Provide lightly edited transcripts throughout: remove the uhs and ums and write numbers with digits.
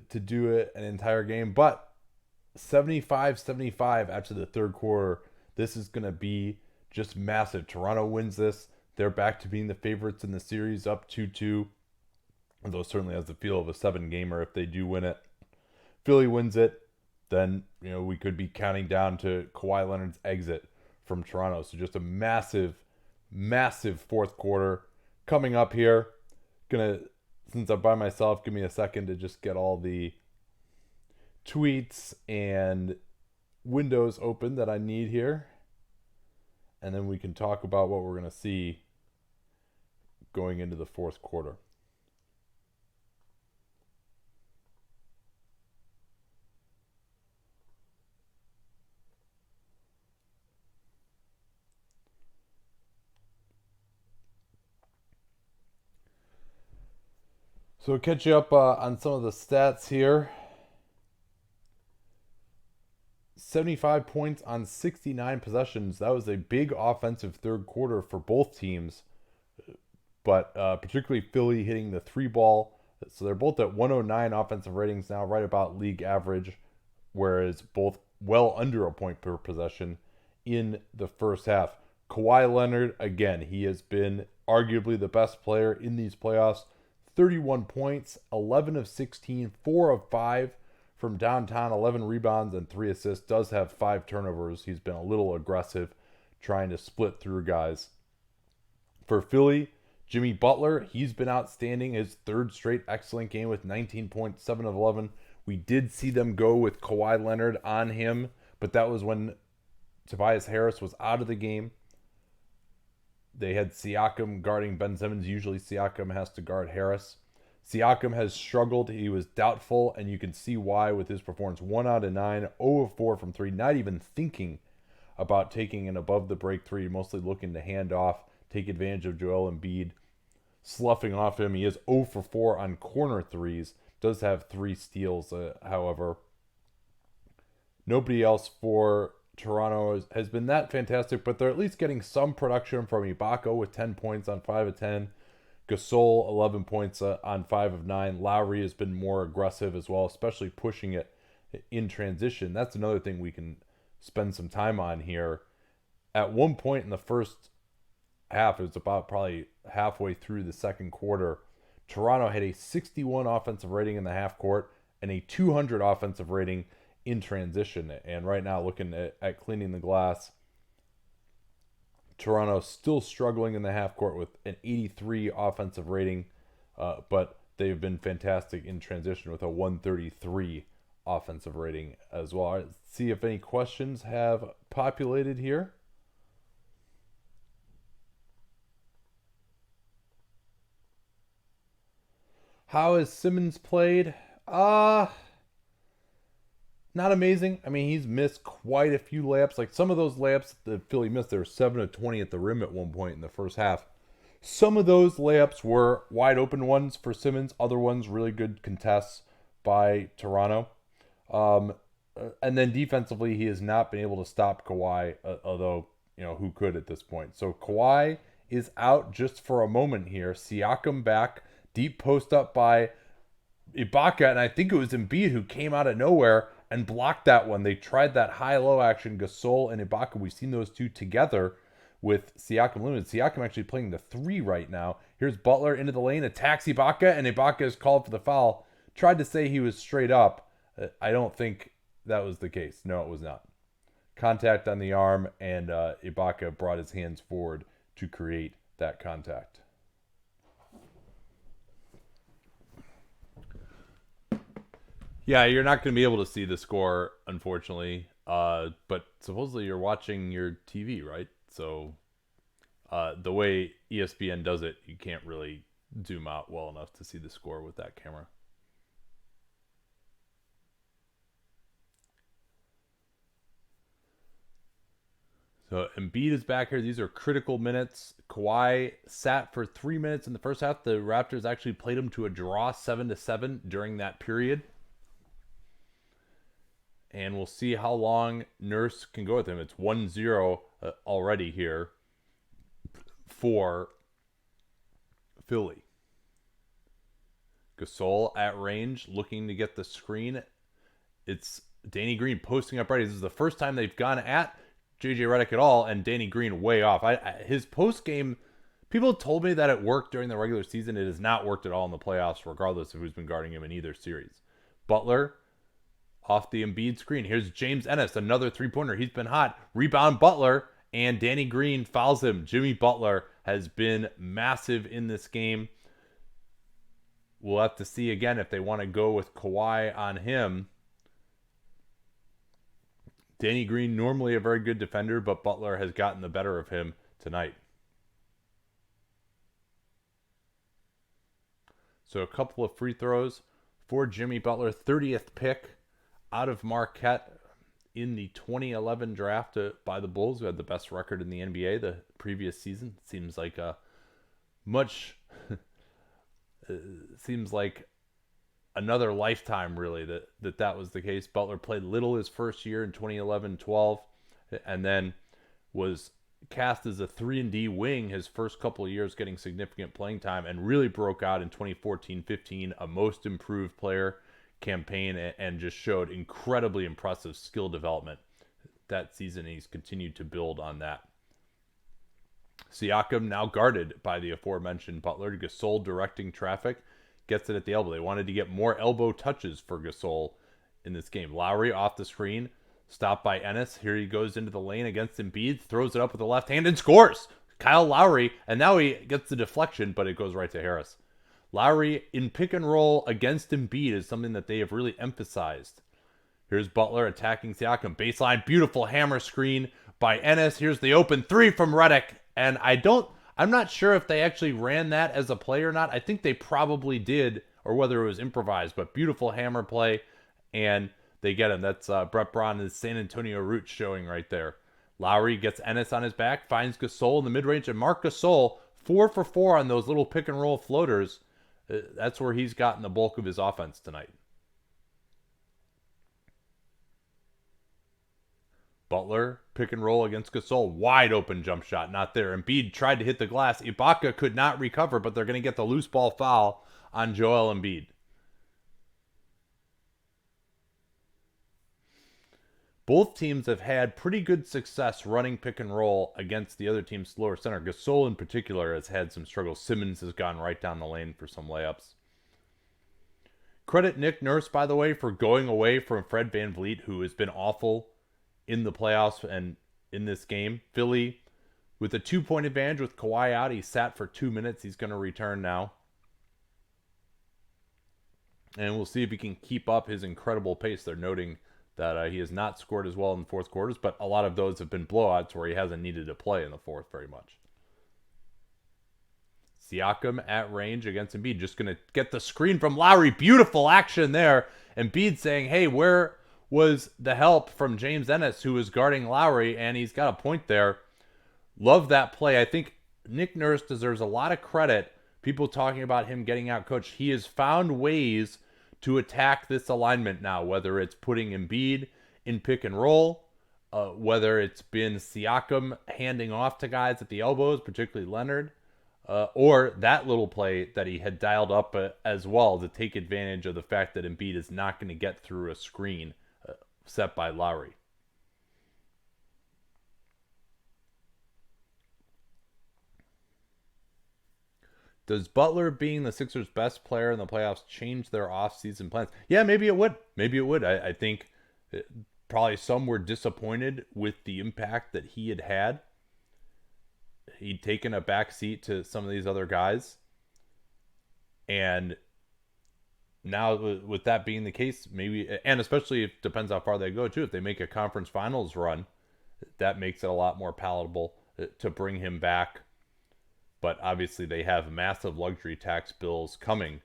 to do it an entire game. But 75-75 after the third quarter, this is going to be just massive. Toronto wins this. They're back to being the favorites in the series, up 2-2. Although it certainly has the feel of a 7-gamer if they do win it. Philly wins it, then we could be counting down to Kawhi Leonard's exit from Toronto. So just a massive, massive fourth quarter coming up here. Since I'm by myself, give me a second to just get all the tweets and windows open that I need here. And then we can talk about what we're going to see going into the fourth quarter. So catch you up on some of the stats here. 75 points on 69 possessions. That was a big offensive third quarter for both teams, but particularly Philly hitting the three ball. So they're both at 109 offensive ratings now, right about league average, whereas both well under a point per possession in the first half. Kawhi Leonard, again, he has been arguably the best player in these playoffs. 31 points, 11 of 16, 4 of 5 from downtown, 11 rebounds and 3 assists. Does have 5 turnovers. He's been a little aggressive trying to split through guys. For Philly, Jimmy Butler, he's been outstanding. His third straight excellent game with 19 points, 7 of 11. We did see them go with Kawhi Leonard on him, but that was when Tobias Harris was out of the game. They had Siakam guarding Ben Simmons. Usually Siakam has to guard Harris. Siakam has struggled. He was doubtful, and you can see why with his performance. 1 out of 9, 0 of 4 from 3. Not even thinking about taking an above the break 3. Mostly looking to hand off, take advantage of Joel Embiid. Sloughing off him. He is 0 for 4 on corner 3s. Does have 3 steals, however. Nobody else for Toronto has been that fantastic, but they're at least getting some production from Ibaka with 10 points on 5 of 10. Gasol, 11 points on 5 of 9. Lowry has been more aggressive as well, especially pushing it in transition. That's another thing we can spend some time on here. At one point in the first half, it was about probably halfway through the second quarter, Toronto had a 61 offensive rating in the half court and a 200 offensive rating in transition. And right now, looking at cleaning the glass, Toronto still struggling in the half court with an 83 offensive rating, but they've been fantastic in transition with a 133 offensive rating as well. All right, let's see if any questions have populated here. How has Simmons played? Not amazing. I mean, he's missed quite a few layups. Like some of those layups that Philly missed, they were 7 of 20 at the rim at one point in the first half. Some of those layups were wide open ones for Simmons. Other ones really good contests by Toronto. And then defensively, he has not been able to stop Kawhi, although, who could at this point. So Kawhi is out just for a moment here. Siakam back, deep post up by Ibaka, and I think it was Embiid who came out of nowhere and blocked that one. They tried that high-low action, Gasol and Ibaka. We've seen those two together with Siakam limited. Siakam actually playing the 3 right now. Here's Butler into the lane, attacks Ibaka, and Ibaka is called for the foul. Tried to say he was straight up. I don't think that was the case. No, it was not. Contact on the arm, and Ibaka brought his hands forward to create that contact. Yeah, you're not going to be able to see the score, unfortunately. But supposedly you're watching your TV, right? So the way ESPN does it, you can't really zoom out well enough to see the score with that camera. So Embiid is back here. These are critical minutes. Kawhi sat for 3 minutes in the first half. The Raptors actually played him to a draw, 7-7 during that period. And we'll see how long Nurse can go with him. It's 1-0 already here for Philly. Gasol at range, looking to get the screen. It's Danny Green posting up right. This is the first time they've gone at JJ Redick at all, and Danny Green way off. His post game, people told me that it worked during the regular season. It has not worked at all in the playoffs, regardless of who's been guarding him in either series. Butler off the Embiid screen. Here's James Ennis, another three-pointer. He's been hot. Rebound Butler, and Danny Green fouls him. Jimmy Butler has been massive in this game. We'll have to see again if they want to go with Kawhi on him. Danny Green, normally a very good defender, but Butler has gotten the better of him tonight. So a couple of free throws for Jimmy Butler. 30th pick out of Marquette in the 2011 draft by the Bulls, who had the best record in the NBA the previous season. Seems like a much... seems like another lifetime, really, that was the case. Butler played little his first year in 2011-12, and then was cast as a 3-and-D wing his first couple of years, getting significant playing time, and really broke out in 2014-15, a most improved player campaign, and just showed incredibly impressive skill development that season. He's continued to build on that. Siakam now guarded by the aforementioned Butler. Gasol directing traffic, gets it at the elbow. They wanted to get more elbow touches for Gasol in this game. Lowry off the screen, stopped by Ennis. Here he goes into the lane against Embiid, throws it up with the left hand and scores. Kyle Lowry, and now he gets the deflection, but it goes right to Harris. Lowry in pick and roll against Embiid is something that they have really emphasized. Here's Butler attacking Siakam. Baseline, beautiful hammer screen by Ennis. Here's the open three from Redick. And I'm not sure if they actually ran that as a play or not. I think they probably did, or whether it was improvised, but beautiful hammer play, and they get him. That's Brett Braun's San Antonio roots showing right there. Lowry gets Ennis on his back, finds Gasol in the mid-range, and Marc Gasol, 4 for 4 on those little pick-and-roll floaters. That's where he's gotten the bulk of his offense tonight. Butler, pick and roll against Gasol. Wide open jump shot, not there. Embiid tried to hit the glass. Ibaka could not recover, but they're going to get the loose ball foul on Joel Embiid. Both teams have had pretty good success running pick and roll against the other team's slower center. Gasol in particular has had some struggles. Simmons has gone right down the lane for some layups. Credit Nick Nurse, by the way, for going away from Fred VanVleet, who has been awful in the playoffs and in this game. Philly with a 2-point advantage with Kawhi out. He sat for 2 minutes. He's going to return now. And we'll see if he can keep up his incredible pace. They're noting that he has not scored as well in the fourth quarters, but a lot of those have been blowouts where he hasn't needed to play in the fourth very much. Siakam at range against Embiid. Just going to get the screen from Lowry. Beautiful action there. Embiid saying, hey, where was the help from James Ennis, who was guarding Lowry, and he's got a point there. Love that play. I think Nick Nurse deserves a lot of credit. People talking about him getting out coached. He has found ways to attack this alignment now, whether it's putting Embiid in pick and roll, whether it's been Siakam handing off to guys at the elbows, particularly Leonard, or that little play that he had dialed up as well to take advantage of the fact that Embiid is not going to get through a screen set by Lowry. Does Butler being the Sixers' best player in the playoffs change their offseason plans? Yeah, maybe it would. Maybe it would. I think probably some were disappointed with the impact that he had. He'd taken a back seat to some of these other guys. And now with that being the case, maybe, and especially if it depends how far they go too, if they make a conference finals run, that makes it a lot more palatable to bring him back. But obviously they have massive luxury tax bills coming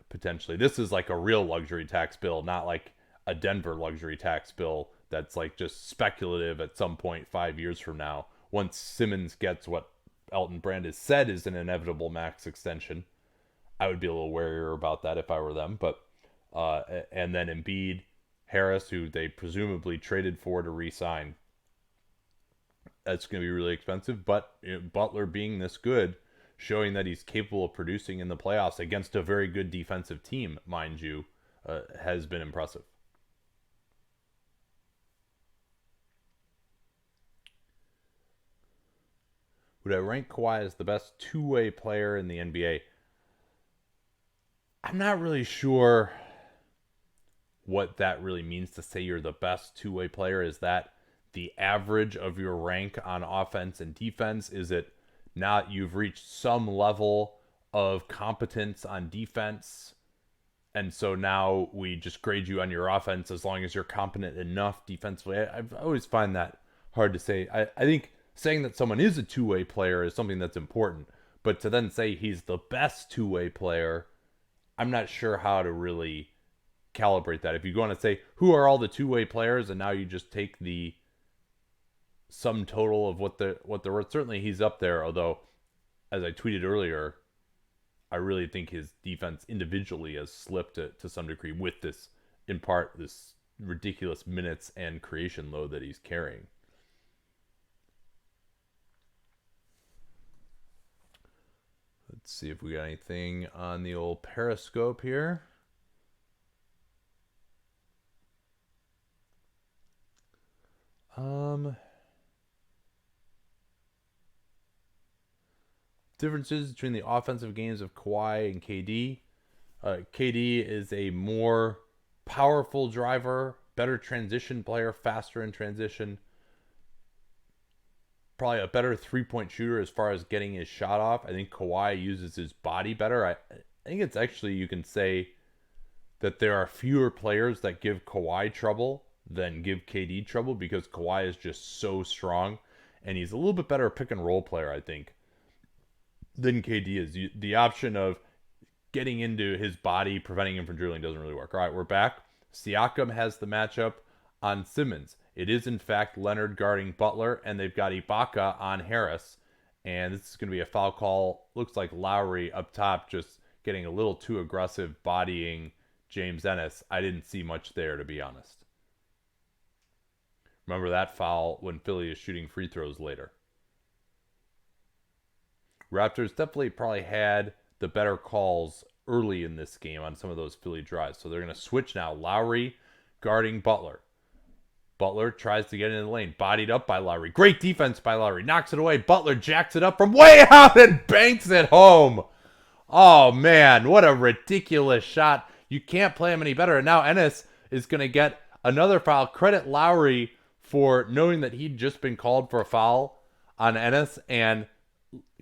potentially. This is like a real luxury tax bill, not like a Denver luxury tax bill that's like just speculative at some point 5 years from now. Once Simmons gets what Elton Brand has said is an inevitable max extension, I would be a little warier about that if I were them. But and then Embiid, Harris, who they presumably traded for to re-sign, that's going to be really expensive. But Butler being this good showing that he's capable of producing in the playoffs against a very good defensive team, mind you, has been impressive. Would I rank Kawhi as the best two-way player in the NBA? I'm not really sure what that really means to say you're the best two-way player. Is that the average of your rank on offense and defense? Is it not you've reached some level of competence on defense, and so now we just grade you on your offense as long as you're competent enough defensively? I've always find that hard to say. I think saying that someone is a two-way player is something that's important, but to then say he's the best two-way player, I'm not sure how to really calibrate that. If you go on and say who are all the two-way players, and now you just take the sum total of what they're worth, certainly he's up there. Although, as I tweeted earlier, I really think his defense individually has slipped to some degree with this, in part, this ridiculous minutes and creation load that he's carrying. Let's see if we got anything on the old Periscope here. Differences between the offensive games of Kawhi and KD. KD is a more powerful driver, better transition player, faster in transition. Probably a better three-point shooter as far as getting his shot off. I think Kawhi uses his body better. I think it's actually, you can say that there are fewer players that give Kawhi trouble than give KD trouble, because Kawhi is just so strong, and he's a little bit better pick and roll player, I think, than KD is. The option of getting into his body, preventing him from dribbling, doesn't really work. All right, we're back. Siakam has the matchup on Simmons. It is, in fact, Leonard guarding Butler, and they've got Ibaka on Harris. And this is going to be a foul call. Looks like Lowry up top just getting a little too aggressive, bodying James Ennis. I didn't see much there, to be honest. Remember that foul when Philly is shooting free throws later. Raptors definitely probably had the better calls early in this game on some of those Philly drives. So they're going to switch now. Lowry guarding Butler. Butler tries to get in the lane. Bodied up by Lowry. Great defense by Lowry. Knocks it away. Butler jacks it up from way out and banks it home. Oh, man. What a ridiculous shot. You can't play him any better. And now Ennis is going to get another foul. Credit Lowry for knowing that he'd just been called for a foul on Ennis and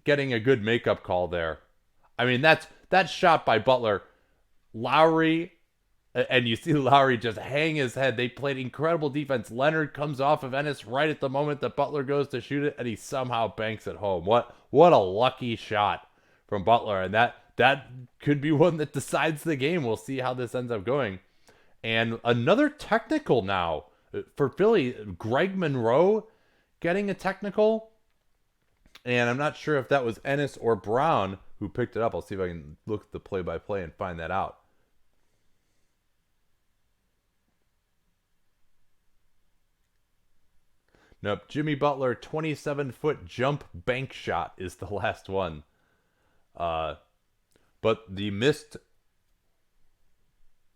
getting a good makeup call there. I mean, that shot by Butler. Lowry, and you see Lowry just hang his head. They played incredible defense. Leonard comes off of Ennis right at the moment that Butler goes to shoot it, and he somehow banks it home. What a lucky shot from Butler. And that could be one that decides the game. We'll see how this ends up going. And another technical now for Philly. Greg Monroe getting a technical. And I'm not sure if that was Ennis or Brown who picked it up. I'll see if I can look at the play-by-play and find that out. Nope. Jimmy Butler, 27-foot jump bank shot is the last one. But the missed...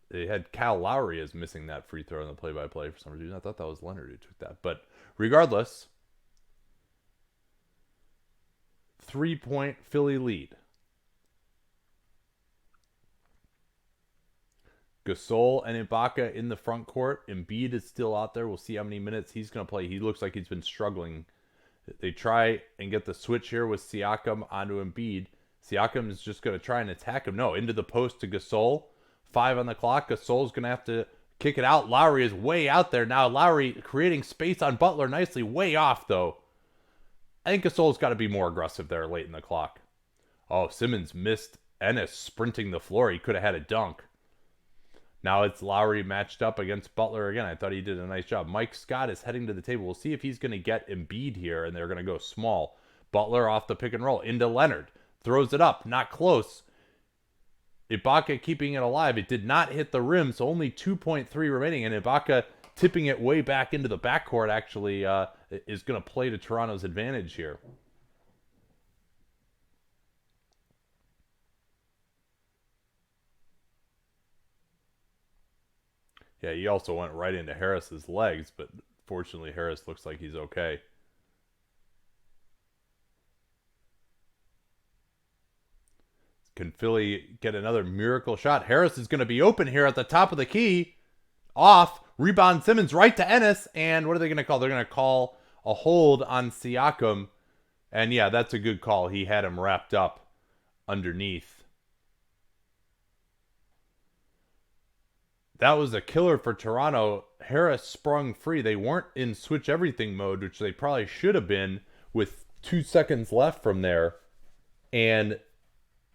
They had Kyle Lowry as missing that free throw in the play-by-play for some reason. I thought that was Leonard who took that. But regardless... 3-point Philly lead. Gasol and Ibaka in the front court. Embiid is still out there. We'll see how many minutes he's going to play. He looks like he's been struggling. They try and get the switch here with Siakam onto Embiid. Siakam is just going to try and attack him. No, into the post to Gasol. 5 on the clock. Gasol's going to have to kick it out. Lowry is way out there now. Lowry creating space on Butler nicely. Way off, though. I think Gasol's got to be more aggressive there late in the clock. Oh, Simmons missed Ennis sprinting the floor. He could have had a dunk. Now it's Lowry matched up against Butler again. I thought he did a nice job. Mike Scott is heading to the table. We'll see if he's going to get Embiid here, and they're going to go small. Butler off the pick and roll into Leonard. Throws it up. Not close. Ibaka keeping it alive. It did not hit the rim, so only 2.3 remaining, and Ibaka tipping it way back into the backcourt actually is going to play to Toronto's advantage here. Yeah, he also went right into Harris's legs, but fortunately Harris looks like he's okay. Can Philly get another miracle shot? Harris is going to be open here at the top of the key. Off. Rebound Simmons right to Ennis. And what are they going to call? They're going to call a hold on Siakam. And yeah, that's a good call. He had him wrapped up underneath. That was a killer for Toronto. Harris sprung free. They weren't in switch everything mode, which they probably should have been with 2 seconds left from there. And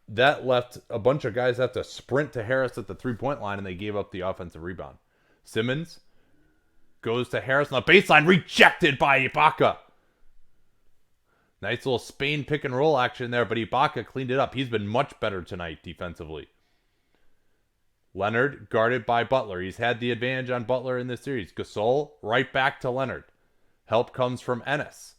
that left a bunch of guys have to sprint to Harris at the 3-point line, and they gave up the offensive rebound. Simmons goes to Harris on the baseline, rejected by Ibaka. Nice little Spain pick and roll action there, but Ibaka cleaned it up. He's been much better tonight defensively. Leonard guarded by Butler. He's had the advantage on Butler in this series. Gasol right back to Leonard. Help comes from Ennis.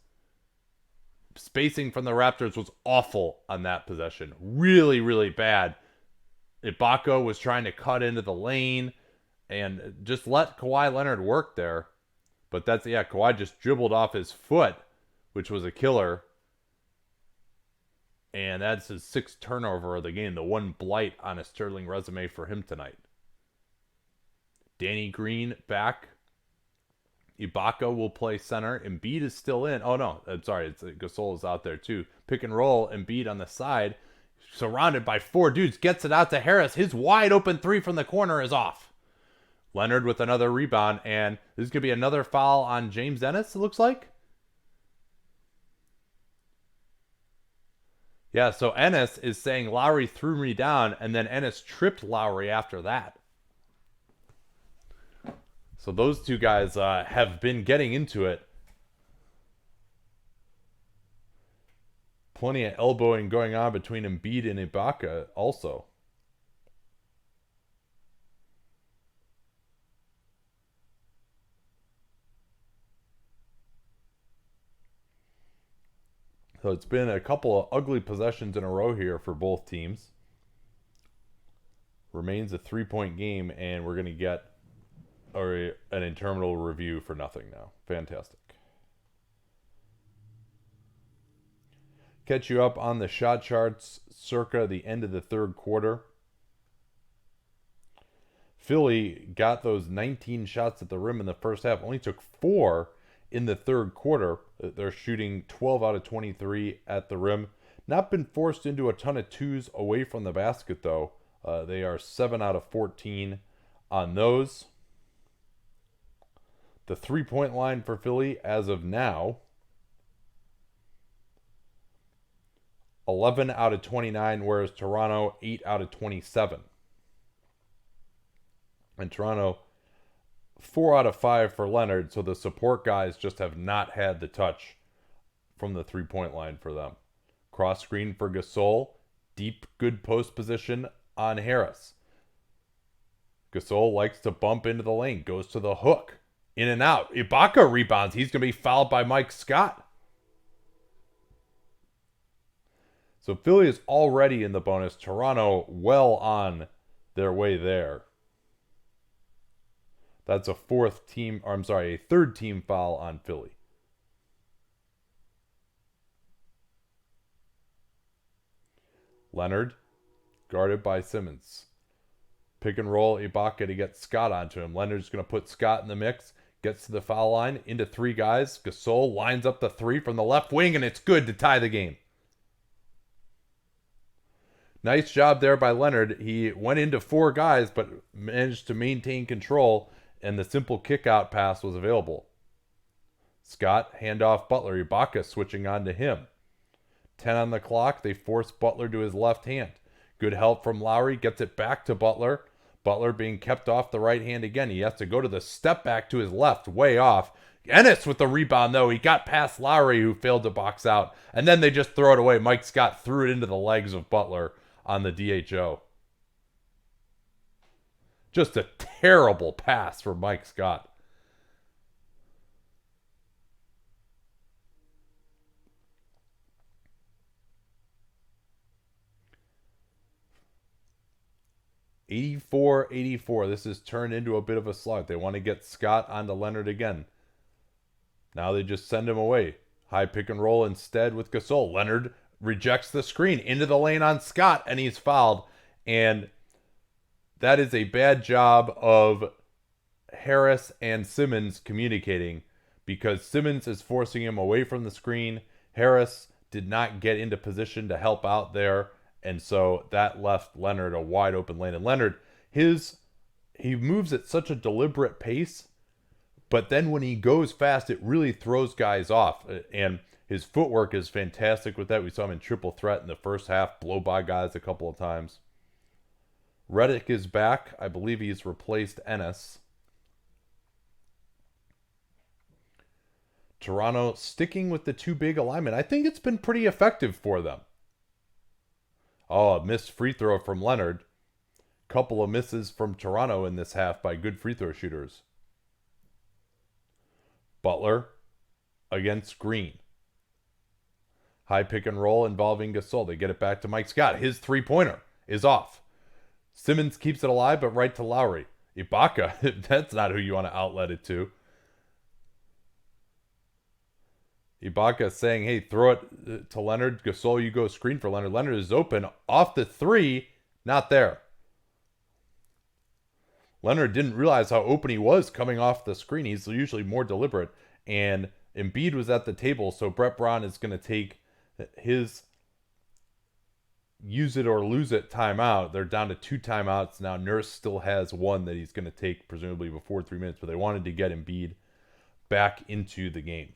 Spacing from the Raptors was awful on that possession. Really, really bad. Ibaka was trying to cut into the lane and just let Kawhi Leonard work there. But that's, yeah, Kawhi just dribbled off his foot, which was a killer. And that's his 6th turnover of the game. The one blight on a sterling resume for him tonight. Danny Green back. Ibaka will play center. Embiid is still in. Oh, no. I'm sorry. Gasol is out there, too. Pick and roll. Embiid on the side. Surrounded by 4 dudes. Gets it out to Harris. His wide open 3 from the corner is off. Leonard with another rebound. And this is going to be another foul on James Ennis, it looks like. Yeah, so Ennis is saying Lowry threw me down, and then Ennis tripped Lowry after that. So those two guys have been getting into it. Plenty of elbowing going on between Embiid and Ibaka also. So it's been a couple of ugly possessions in a row here for both teams. Remains a 3-point game, and we're going to get an interminable review for nothing now. Fantastic. Catch you up on the shot charts circa the end of the 3rd quarter. Philly got those 19 shots at the rim in the first half. Only took 4 in the 3rd quarter. They're shooting 12 out of 23 at the rim. Not been forced into a ton of 2s away from the basket, though. They are 7 out of 14 on those. The 3-point line for Philly as of now, 11 out of 29, whereas Toronto, 8 out of 27. And Toronto, 4 out of 5 for Leonard, so the support guys just have not had the touch from the 3-point line for them. Cross screen for Gasol. Deep, good post position on Harris. Gasol likes to bump into the lane. Goes to the hook. In and out. Ibaka rebounds. He's going to be fouled by Mike Scott. So Philly is already in the bonus. Toronto well on their way there. That's a 3rd team foul on Philly. Leonard, guarded by Simmons. Pick and roll Ibaka to get Scott onto him. Leonard's going to put Scott in the mix. Gets to the foul line, into 3 guys. Gasol lines up the 3 from the left wing, and it's good to tie the game. Nice job there by Leonard. He went into 4 guys, but managed to maintain control, and the simple kick-out pass was available. Scott, handoff Butler. Ibaka switching on to him. 10 on the clock. They force Butler to his left hand. Good help from Lowry. Gets it back to Butler. Butler being kept off the right hand again. He has to go to the step back to his left, way off. Ennis with the rebound, though. He got past Lowry, who failed to box out. And then they just throw it away. Mike Scott threw it into the legs of Butler on the DHO. Just a terrible pass for Mike Scott. 84-84. This has turned into a bit of a slug. They want to get Scott onto Leonard again. Now they just send him away. High pick and roll instead with Gasol. Leonard rejects the screen into the lane on Scott, and he's fouled. And that is a bad job of Harris and Simmons communicating, because Simmons is forcing him away from the screen. Harris did not get into position to help out there, and so that left Leonard a wide open lane. And Leonard, he moves at such a deliberate pace, but then when he goes fast, it really throws guys off. And his footwork is fantastic with that. We saw him in triple threat in the first half, blow by guys a couple of times. Redick is back. I believe he's replaced Ennis. Toronto sticking with the two big alignment. I think it's been pretty effective for them. Oh, a missed free throw from Leonard. Couple of misses from Toronto in this half by good free throw shooters. Butler against Green. High pick and roll involving Gasol. They get it back to Mike Scott. His three-pointer is off. Simmons keeps it alive, but right to Lowry. Ibaka, that's not who you want to outlet it to. Ibaka saying, hey, throw it to Leonard. Gasol, you go screen for Leonard. Leonard is open. Off the three, not there. Leonard didn't realize how open he was coming off the screen. He's usually more deliberate. And Embiid was at the table, so Brett Brown is going to take his use it or lose it timeout. They're down to 2 timeouts. Now Nurse still has one that he's going to take presumably before 3 minutes, but they wanted to get Embiid back into the game.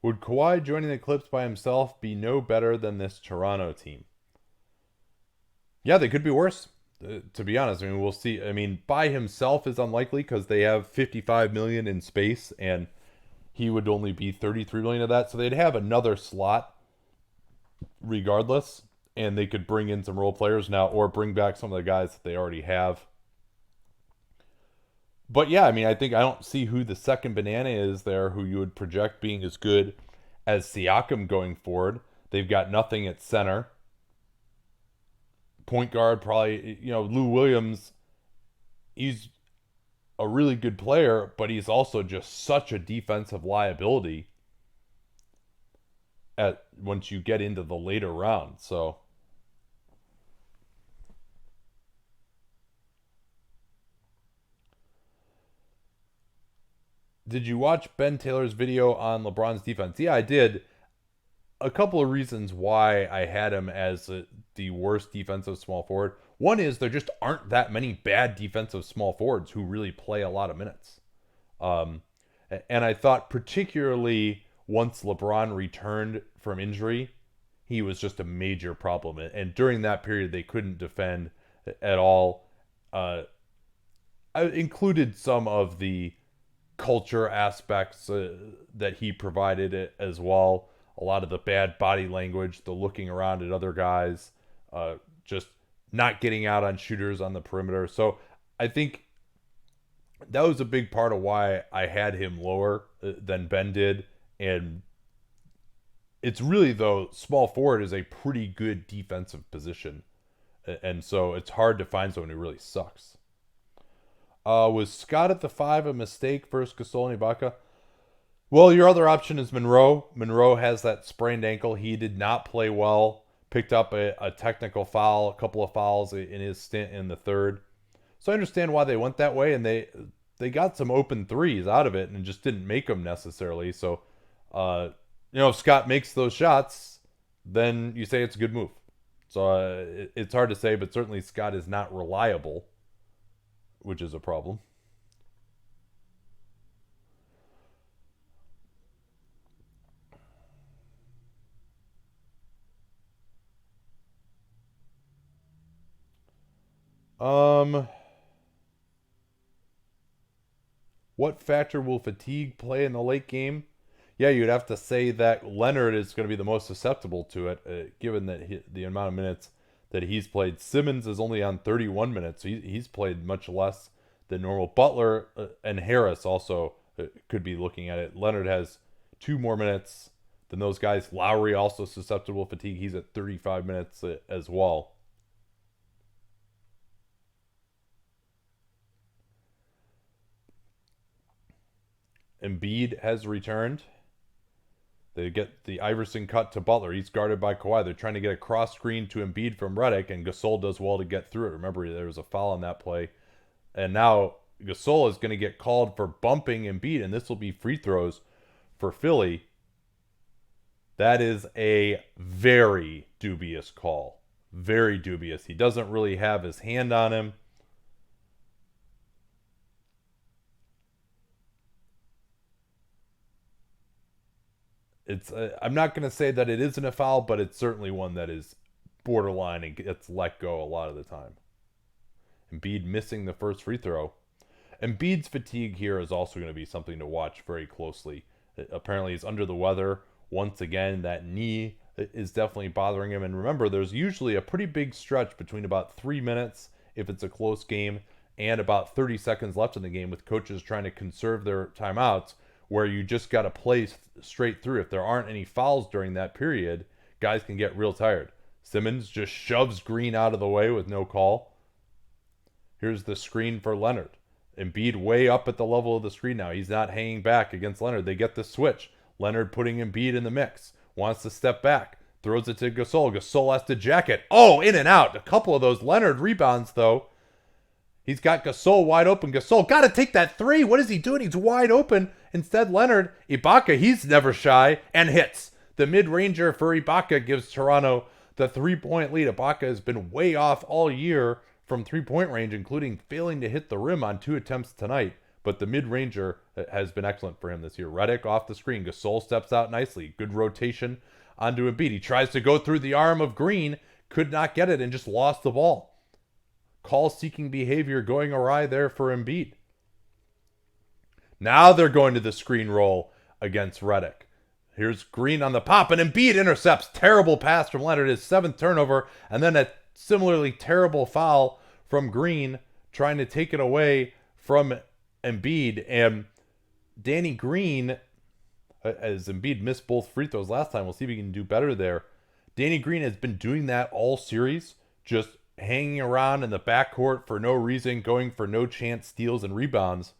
Would Kawhi joining the Clips by himself be no better than this Toronto team? Yeah, they could be worse, to be honest. I mean, we'll see. I mean, by himself is unlikely because they have $55 million in space, and he would only be $33 million of that. So they'd have another slot regardless, and they could bring in some role players now or bring back some of the guys that they already have. But yeah, I mean, I don't see who the second banana is there who you would project being as good as Siakam going forward. They've got nothing at center. Point guard, probably, Lou Williams, he's a really good player, but he's also just such a defensive liability once you get into the later rounds. So did you watch Ben Taylor's video on LeBron's defense? Yeah, I did. A couple of reasons why I had him as the worst defensive small forward. One is there just aren't that many bad defensive small forwards who really play a lot of minutes. And I thought particularly once LeBron returned from injury, he was just a major problem. And during that period, they couldn't defend at all. I included some of the culture aspects that he provided as well. A lot of the bad body language, the looking around at other guys, just not getting out on shooters on the perimeter. So I think that was a big part of why I had him lower than Ben did. And it's really, though, small forward is a pretty good defensive position. And so it's hard to find someone who really sucks. Was Scott at the 5 a mistake versus Gasol and Ibaka? Well, your other option is Monroe. Monroe has that sprained ankle. He did not play well. Picked up a technical foul, a couple of fouls in his stint in the third. So I understand why they went that way, and they got some open threes out of it and just didn't make them necessarily. So, if Scott makes those shots, then you say it's a good move. So it's hard to say, but certainly Scott is not reliable, which is a problem. What factor will fatigue play in the late game? Yeah, you'd have to say that Leonard is going to be the most susceptible to it, given that the amount of minutes that he's played. Simmons is only on 31 minutes. So he's played much less than normal. Butler and Harris also could be looking at it. Leonard has 2 more minutes than those guys. Lowry also susceptible fatigue. He's at 35 minutes as well. Embiid has returned. They get the Iverson cut to Butler. He's guarded by Kawhi. They're trying to get a cross screen to Embiid from Redick, and Gasol does well to get through it. Remember, there was a foul on that play. And now Gasol is going to get called for bumping Embiid, and this will be free throws for Philly. That is a very dubious call. Very dubious. He doesn't really have his hand on him. It's I'm not going to say that it isn't a foul, but it's certainly one that is borderline and gets let go a lot of the time. Embiid missing the first free throw. Embiid's fatigue here is also going to be something to watch very closely. Apparently he's under the weather once again. That knee is definitely bothering him. And remember, there's usually a pretty big stretch between about 3 minutes if it's a close game and about 30 seconds left in the game with coaches trying to conserve their timeouts, where you just got to play straight through. If there aren't any fouls during that period, guys can get real tired. Simmons just shoves Green out of the way with no call. Here's the screen for Leonard. Embiid way up at the level of the screen now. He's not hanging back against Leonard. They get the switch. Leonard putting Embiid in the mix. Wants to step back. Throws it to Gasol. Gasol has to jack it. Oh, in and out. A couple of those Leonard rebounds, though. He's got Gasol wide open. Gasol got to take that three. What is he doing? He's wide open. Instead, Leonard, Ibaka, he's never shy, and hits. The mid-ranger for Ibaka gives Toronto the 3-point lead. Ibaka has been way off all year from 3-point range, including failing to hit the rim on 2 attempts tonight. But the mid-ranger has been excellent for him this year. Redick off the screen. Gasol steps out nicely. Good rotation onto Embiid. He tries to go through the arm of Green. Could not get it and just lost the ball. Call-seeking behavior going awry there for Embiid. Now they're going to the screen roll against Redick. Here's Green on the pop, and Embiid intercepts. Terrible pass from Leonard, his 7th turnover, and then a similarly terrible foul from Green trying to take it away from Embiid. And Danny Green, as Embiid missed both free throws last time, we'll see if he can do better there. Danny Green has been doing that all series, just hanging around in the backcourt for no reason, going for no chance steals and rebounds,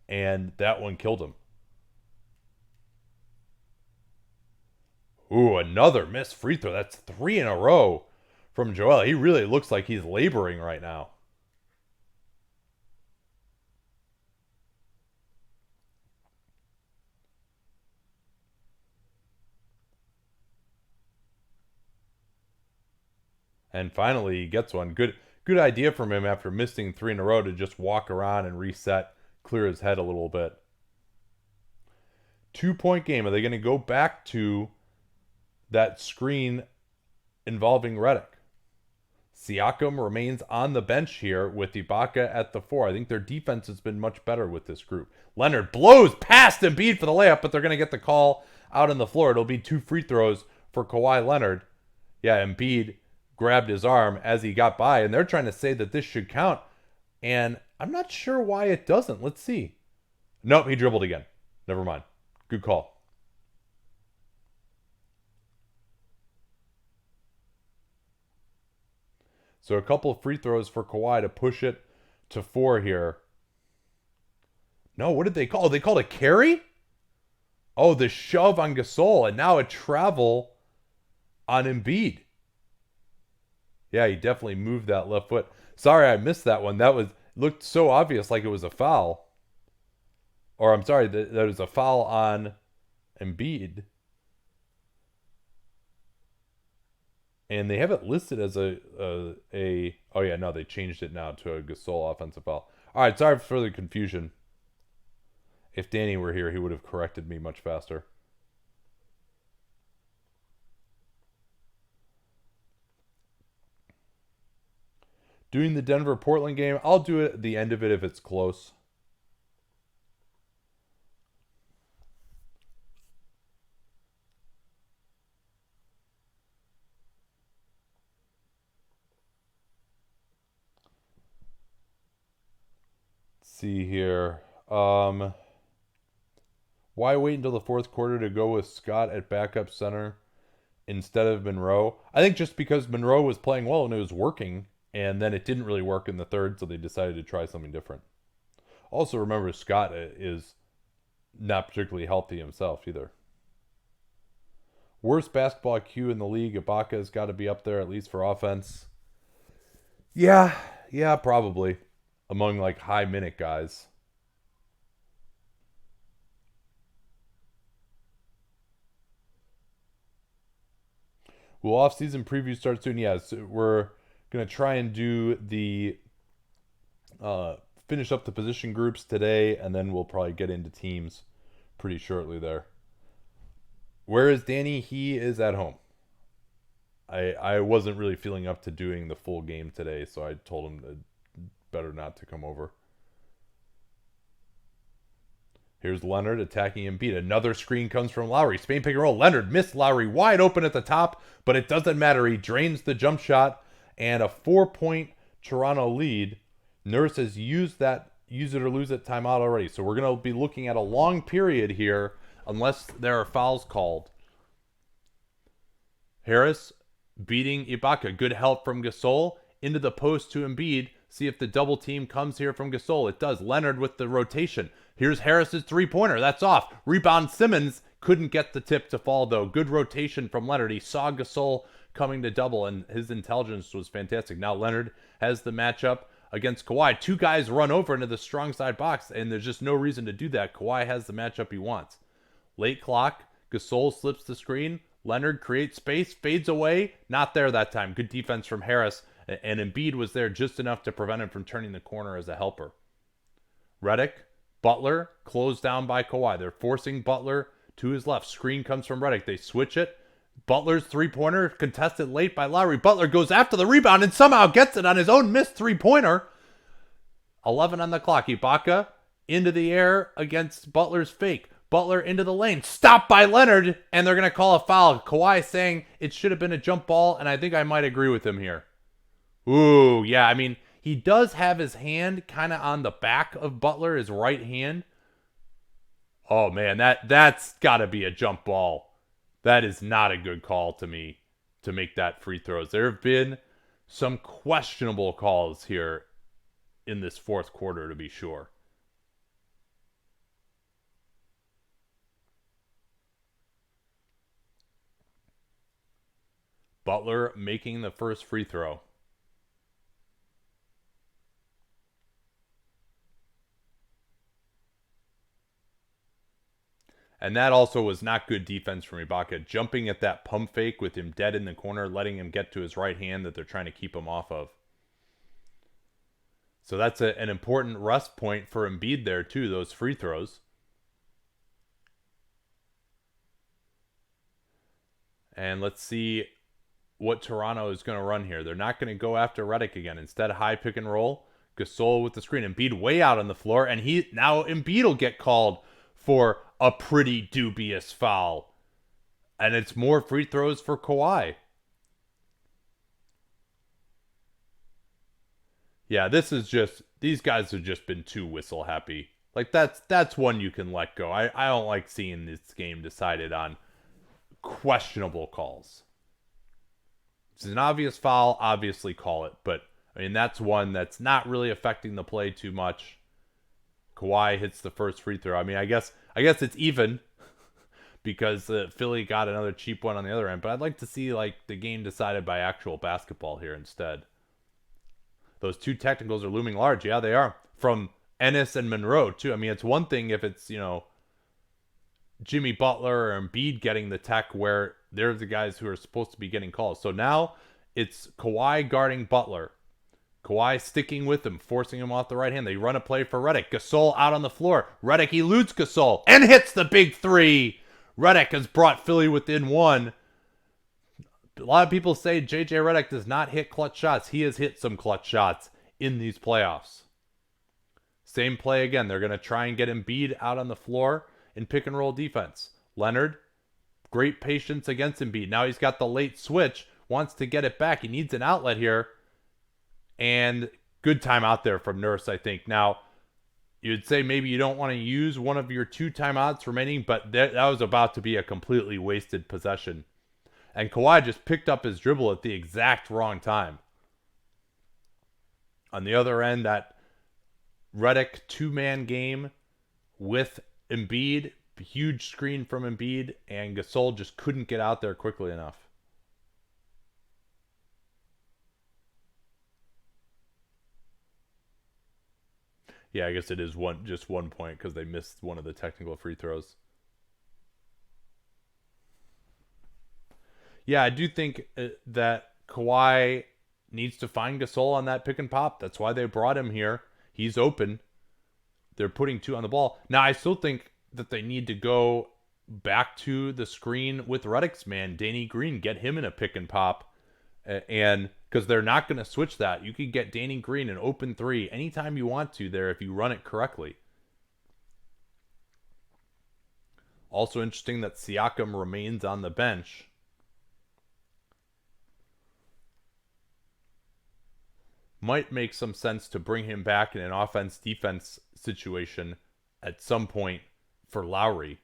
and that one killed him. Ooh, another missed free throw. That's 3 in a row from Joel. He really looks like he's laboring right now. And finally, he gets one. Good idea from him after missing 3 in a row to just walk around and reset, clear his head a little bit. 2-point game. Are they going to go back to that screen involving Redick? Siakam remains on the bench here with Ibaka at the 4. I think their defense has been much better with this group. Leonard blows past Embiid for the layup, but they're going to get the call out on the floor. It'll be 2 free throws for Kawhi Leonard. Yeah, Embiid grabbed his arm as he got by, and they're trying to say that this should count, and I'm not sure why it doesn't. Let's see. Nope, he dribbled again. Never mind. Good call. So a couple of free throws for Kawhi to push it to 4 here. No, what did they call? They called a carry? Oh, the shove on Gasol, and now a travel on Embiid. Yeah, he definitely moved that left foot. Sorry, I missed that one. That looked so obvious, like it was a foul. Or I'm sorry, that was a foul on Embiid. And they have it listed as a oh yeah, no, they changed it now to a Gasol offensive foul. All right, sorry for the confusion. If Danny were here, he would have corrected me much faster. Doing the Denver-Portland game, I'll do it at the end of it if it's close. see here. Why wait until the fourth quarter to go with Scott at backup center instead of Monroe? I think just because Monroe was playing well and it was working, and then it didn't really work in the third, so they decided to try something different. Also, remember, Scott is not particularly healthy himself either. Worst basketball IQ in the league, Ibaka's got to be up there, at least for offense. Yeah, probably. Among, like, high-minute guys. Will off-season preview start soon? Yeah, so we're going to try and do the... finish up the position groups today, and then we'll probably get into teams pretty shortly there. Where is Danny? He is at home. I wasn't really feeling up to doing the full game today, so I told him to better not to come over. Here's Leonard attacking Embiid. Another screen comes from Lowry. Spain pick and roll. Leonard missed Lowry wide open at the top, but it doesn't matter. He drains the jump shot, and a 4-point Toronto lead. Nurse has used that use it or lose it timeout already. So we're going to be looking at a long period here unless there are fouls called. Harris beating Ibaka. Good help from Gasol. Into the post to Embiid. See if the double team comes here from Gasol. It does. Leonard with the rotation. Here's Harris's three-pointer. That's off. Rebound Simmons. Couldn't get the tip to fall, though. Good rotation from Leonard. He saw Gasol coming to double, and his intelligence was fantastic. Now Leonard has the matchup against Kawhi. Two guys run over into the strong side box, and there's just no reason to do that. Kawhi has the matchup he wants. Late clock. Gasol slips the screen. Leonard creates space, fades away. Not there that time. Good defense from Harris, and Embiid was there just enough to prevent him from turning the corner as a helper. Redick, Butler, closed down by Kawhi. They're forcing Butler to his left. Screen comes from Redick. They switch it. Butler's three-pointer contested late by Lowry. Butler goes after the rebound and somehow gets it on his own missed three-pointer. 11 on the clock. Ibaka into the air against Butler's fake. Butler into the lane. Stopped by Leonard, and they're going to call a foul. Kawhi saying it should have been a jump ball, and I think I might agree with him here. Ooh, yeah, I mean, he does have his hand kind of on the back of Butler, his right hand. Oh, man, that's got to be a jump ball. That is not a good call to me to make that free throws. There have been some questionable calls here in this fourth quarter, to be sure. Butler making the first free throw. And that also was not good defense from Ibaka. Jumping at that pump fake with him dead in the corner, letting him get to his right hand that they're trying to keep him off of. So that's an important rest point for Embiid there too, those free throws. And let's see what Toronto is going to run here. They're not going to go after Redick again. Instead, high pick and roll. Gasol with the screen. Embiid way out on the floor. And now Embiid will get called for a pretty dubious foul. And it's more free throws for Kawhi. Yeah, these guys have just been too whistle happy. Like that's one you can let go. I don't like seeing this game decided on questionable calls. It's an obvious foul, obviously call it. But, I mean, that's one that's not really affecting the play too much. Kawhi hits the first free throw. I mean, I guess it's even because Philly got another cheap one on the other end. But I'd like to see, like, the game decided by actual basketball here instead. Those two technicals are looming large. Yeah, they are. From Ennis and Monroe, too. I mean, it's one thing if it's, Jimmy Butler or Embiid getting the tech where they're the guys who are supposed to be getting calls. So now it's Kawhi guarding Butler. Kawhi sticking with him, forcing him off the right hand. They run a play for Redick. Gasol out on the floor. Redick eludes Gasol and hits the big three. Redick has brought Philly within one. A lot of people say JJ Redick does not hit clutch shots. He has hit some clutch shots in these playoffs. Same play again. They're going to try and get Embiid out on the floor in pick and roll defense. Leonard, great patience against Embiid. Now he's got the late switch, wants to get it back. He needs an outlet here. And good time out there from Nurse, I think. Now, you'd say maybe you don't want to use one of your 2 timeouts remaining, but that was about to be a completely wasted possession. And Kawhi just picked up his dribble at the exact wrong time. On the other end, that Redick 2-man game with Embiid, huge screen from Embiid, and Gasol just couldn't get out there quickly enough. Yeah, I guess it is just 1 point because they missed one of the technical free throws. Yeah, I do think that Kawhi needs to find Gasol on that pick and pop. That's why they brought him here. He's open. They're putting 2 on the ball. Now, I still think that they need to go back to the screen with Redick's man, Danny Green. Get him in a pick and pop. And because they're not going to switch that. You can get Danny Green an open 3 anytime you want to there if you run it correctly. Also interesting that Siakam remains on the bench. Might make some sense to bring him back in an offense-defense situation at some point for Lowry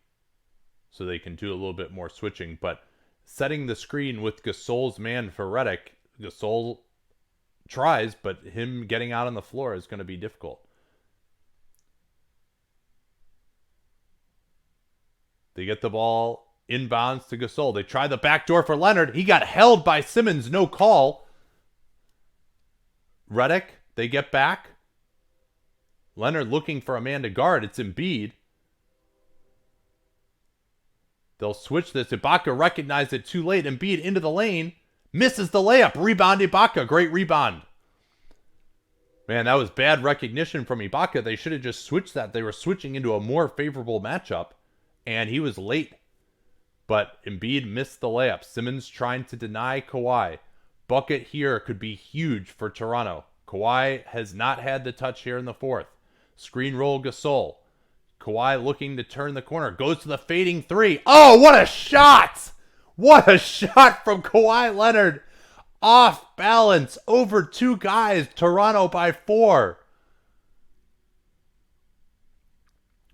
so they can do a little bit more switching. But setting the screen with Gasol's man for Redick, Gasol tries, but him getting out on the floor is going to be difficult. They get the ball inbounds to Gasol. They try the backdoor for Leonard. He got held by Simmons, no call. Redick, they get back. Leonard looking for a man to guard. It's Embiid. They'll switch this. Ibaka recognized it too late. Embiid into the lane. Misses the layup. Rebound Ibaka. Great rebound. Man, that was bad recognition from Ibaka. They should have just switched that. They were switching into a more favorable matchup. And he was late. But Embiid missed the layup. Simmons trying to deny Kawhi. Bucket here could be huge for Toronto. Kawhi has not had the touch here in the 4th. Screen roll Gasol. Kawhi looking to turn the corner. Goes to the fading 3. Oh, what a shot! What a shot from Kawhi Leonard. Off balance over 2 guys. Toronto by 4.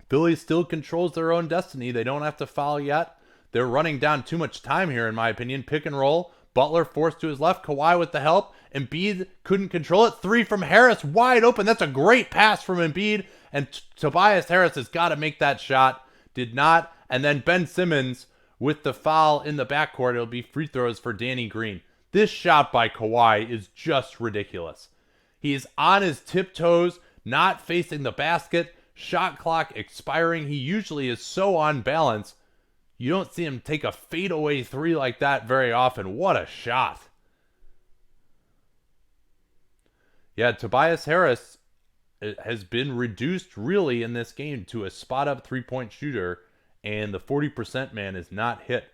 Philly still controls their own destiny. They don't have to foul yet. They're running down too much time here, in my opinion. Pick and roll. Butler forced to his left. Kawhi with the help. Embiid couldn't control it. 3 from Harris. Wide open. That's a great pass from Embiid. And Tobias Harris has got to make that shot. Did not. And then Ben Simmons with the foul in the backcourt. It'll be free throws for Danny Green. This shot by Kawhi is just ridiculous. He is on his tiptoes, not facing the basket. Shot clock expiring. He usually is so on balance. You don't see him take a fadeaway 3 like that very often. What a shot. Yeah, Tobias Harris has been reduced really in this game to a spot-up 3-point shooter, and the 40% man is not hit.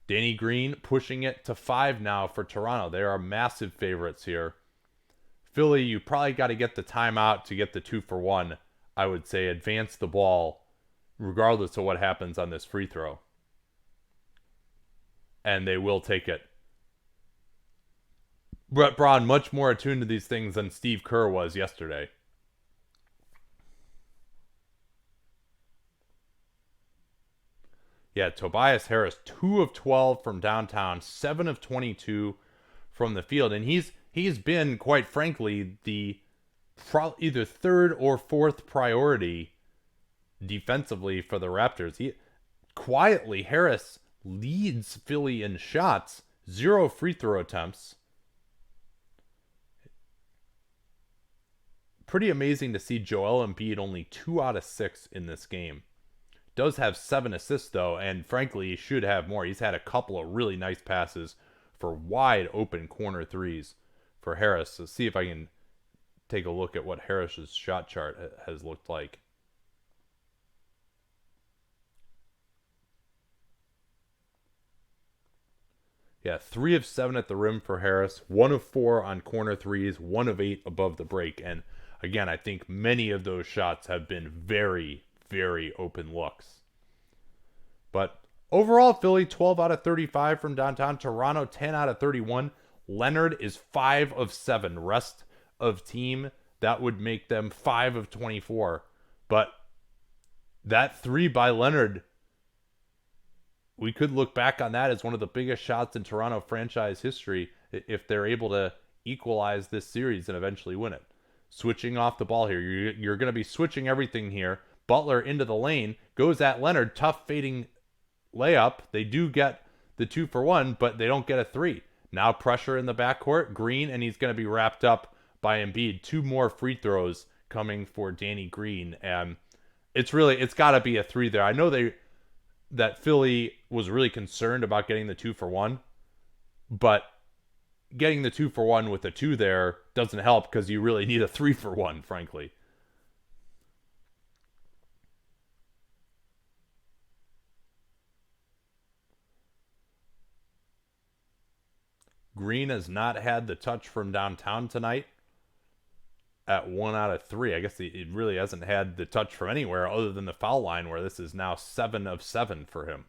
Danny Green pushing it to 5 now for Toronto. They are massive favorites here. Philly, you probably got to get the timeout to get the 2-for-1. I would say advance the ball regardless of what happens on this free throw. And they will take it. Brett Brown much more attuned to these things than Steve Kerr was yesterday. Yeah, Tobias Harris, 2 of 12 from downtown, 7 of 22 from the field. And he's been, quite frankly, the either 3rd or 4th priority defensively for the Raptors. Quietly, Harris leads Philly in shots, 0 free throw attempts. Pretty amazing to see Joel Embiid only 2 out of 6 in this game. Does have 7 assists though, and frankly he should have more. He's had a couple of really nice passes for wide open corner 3s for Harris. So see if I can take a look at what Harris's shot chart has looked like. Yeah, 3 of 7 at the rim for Harris, 1 of 4 on corner 3s, 1 of 8 above the break. And again, I think many of those shots have been very, very open looks. But overall, Philly 12 out of 35 from downtown. Toronto 10 out of 31. Leonard is 5 of 7. Rest of team that would make them 5 of 24. But that three by Leonard, we could look back on that as one of the biggest shots in Toronto franchise history if they're able to equalize this series and eventually win it. Switching off the ball here. You're going to be switching everything here. Butler into the lane, goes at Leonard, tough fading layup. They do get the 2-for-1, but they don't get a three. Now pressure in the backcourt, Green, and he's going to be wrapped up by Embiid. 2 more free throws coming for Danny Green, and it's got to be a three there. I know that Philly was really concerned about getting the 2-for-1, but getting the 2-for-1 with a 2 there doesn't help because you really need a 3-for-1, frankly. Green has not had the touch from downtown tonight at 1 out of 3. I guess he really hasn't had the touch from anywhere other than the foul line, where this is now 7 of 7 for him.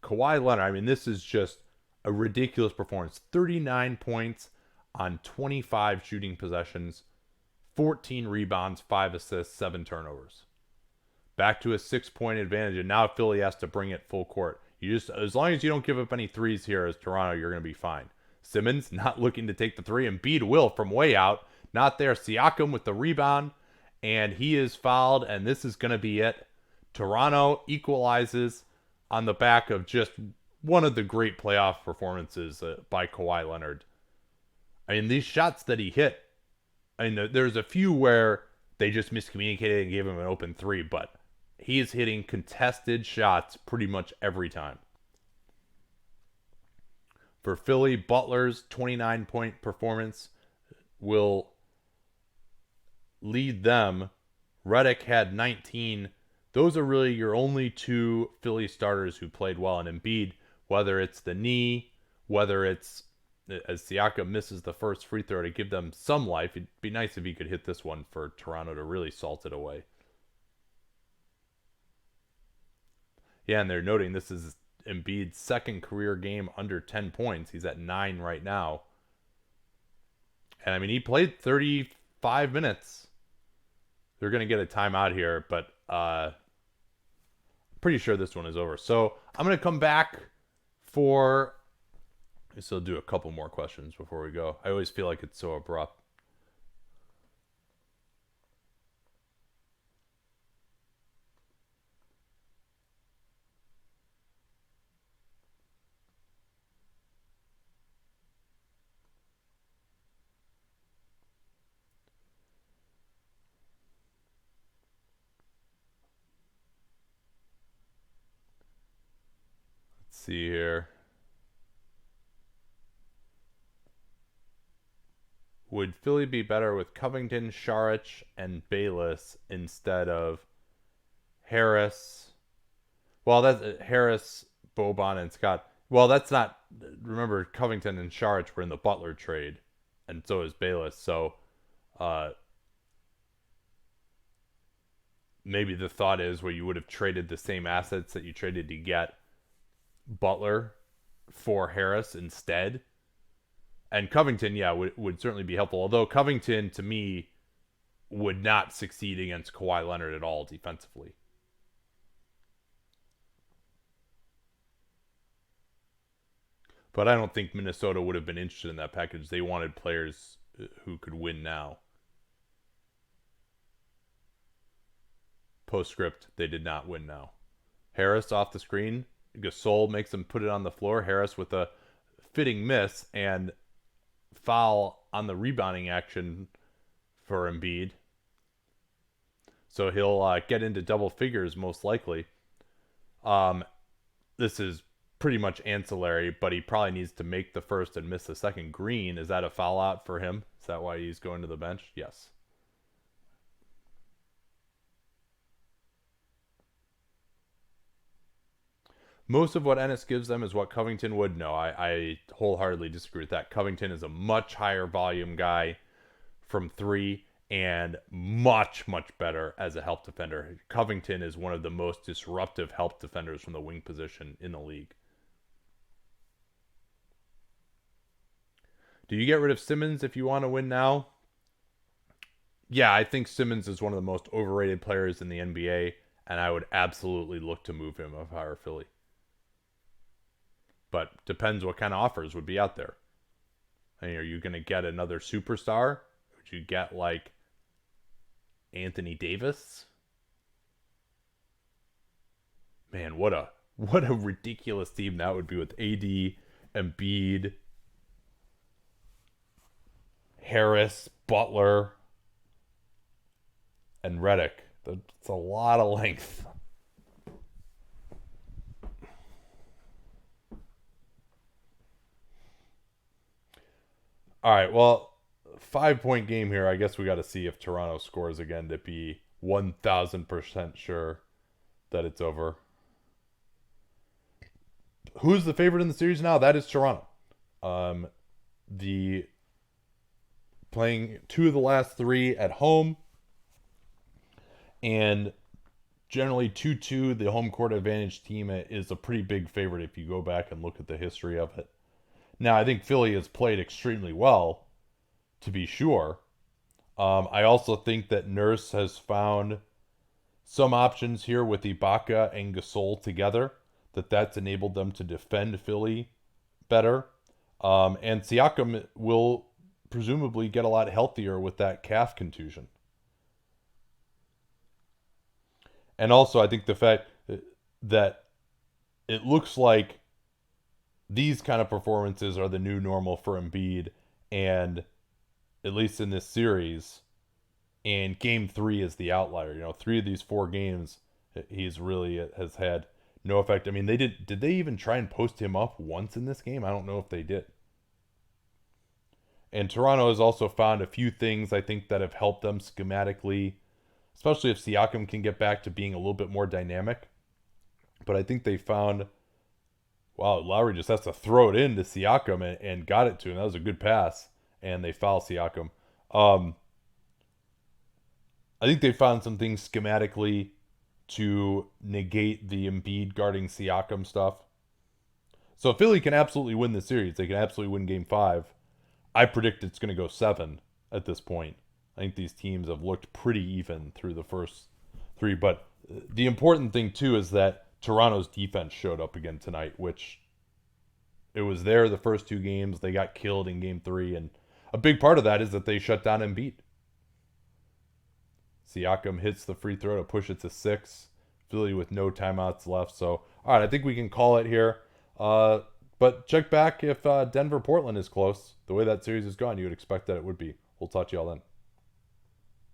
Kawhi Leonard, I mean, this is just a ridiculous performance. 39 points on 25 shooting possessions, 14 rebounds, 5 assists, 7 turnovers. Back to a 6-point advantage, and now Philly has to bring it full court. As long as you don't give up any threes here as Toronto, you're going to be fine. Simmons not looking to take the three. Embiid will from way out. Not there. Siakam with the rebound, and he is fouled, and this is going to be it. Toronto equalizes on the back of just one of the great playoff performances by Kawhi Leonard. I mean, these shots that he hit, I mean, there's a few where they just miscommunicated and gave him an open three, but he is hitting contested shots pretty much every time. For Philly, Butler's 29-point performance will lead them. Redick had 19. Those are really your only two Philly starters who played well. And Embiid, whether it's the knee, whether it's as Siakam misses the first free throw to give them some life, it'd be nice if he could hit this one for Toronto to really salt it away. Yeah, and they're noting this is Embiid's second career game under 10 points. He's at 9 right now. And I mean, he played 35 minutes. They're going to get a timeout here, but pretty sure this one is over. So I'm going to come back for... I still do a couple more questions before we go. I always feel like it's so abrupt. Let's see here. Would Philly be better with Covington, Saric, and Bayless instead of Harris? Well, that's Harris, Boban, and Scott. Well, that's not... Remember, Covington and Saric were in the Butler trade, and so is Bayless. So, maybe the thought is where you would have traded the same assets that you traded to get Butler for Harris instead. And Covington, yeah, would certainly be helpful. Although Covington, to me, would not succeed against Kawhi Leonard at all defensively. But I don't think Minnesota would have been interested in that package. They wanted players who could win now. Postscript, they did not win now. Harris off the screen. Gasol makes him put it on the floor. Harris with a fitting miss and foul on the rebounding action for Embiid. So he'll get into double figures most likely. This is pretty much ancillary, but he probably needs to make the first and miss the second. Green, is that a foul out for him? Is that why he's going to the bench? Yes. Most of what Ennis gives them is what Covington would. No, I wholeheartedly disagree with that. Covington is a much higher volume guy from three and much, much better as a help defender. Covington is one of the most disruptive help defenders from the wing position in the league. Do you get rid of Simmons if you want to win now? Yeah, I think Simmons is one of the most overrated players in the NBA, and I would absolutely look to move him if I were Philly. But depends what kind of offers would be out there. I mean, are you going to get another superstar? Would you get like Anthony Davis? Man, what a ridiculous team that would be with AD, Embiid, Harris, Butler, and Redick. That's a lot of length. All right, well, 5 point game here. I guess we got to see if Toronto scores again to be 1,000% sure that it's over. Who's the favorite in the series now? That is Toronto. The playing two of the last three at home, and generally 2-2, the home court advantage team is a pretty big favorite if you go back and look at the history of it. Now, I think Philly has played extremely well, to be sure. I also think that Nurse has found some options here with Ibaka and Gasol together, that's enabled them to defend Philly better. And Siakam will presumably get a lot healthier with that calf contusion. And also, I think the fact that it looks like these kind of performances are the new normal for Embiid, and at least in this series, and game 3 is the outlier. 3 of these 4 games, he's really has had no effect. I mean, did they even try and post him up once in this game? I don't know if they did. And Toronto has also found a few things, I think, that have helped them schematically, especially if Siakam can get back to being a little bit more dynamic. But I think they found, wow, Lowry just has to throw it in to Siakam and got it to him. That was a good pass, and they foul Siakam. I think they found some things schematically to negate the Embiid guarding Siakam stuff. So Philly can absolutely win the series. They can absolutely win game 5. I predict it's going to go 7 at this point. I think these teams have looked pretty even through the first 3. But the important thing, too, is that Toronto's defense showed up again tonight, which it was there the first 2 games. They got killed in game 3. And a big part of that is that they shut down Embiid. Siakam hits the free throw to push it to 6. Philly with no timeouts left. So, all right, I think we can call it here. But check back if Denver-Portland is close. The way that series has gone, you would expect that it would be. We'll talk to y'all then.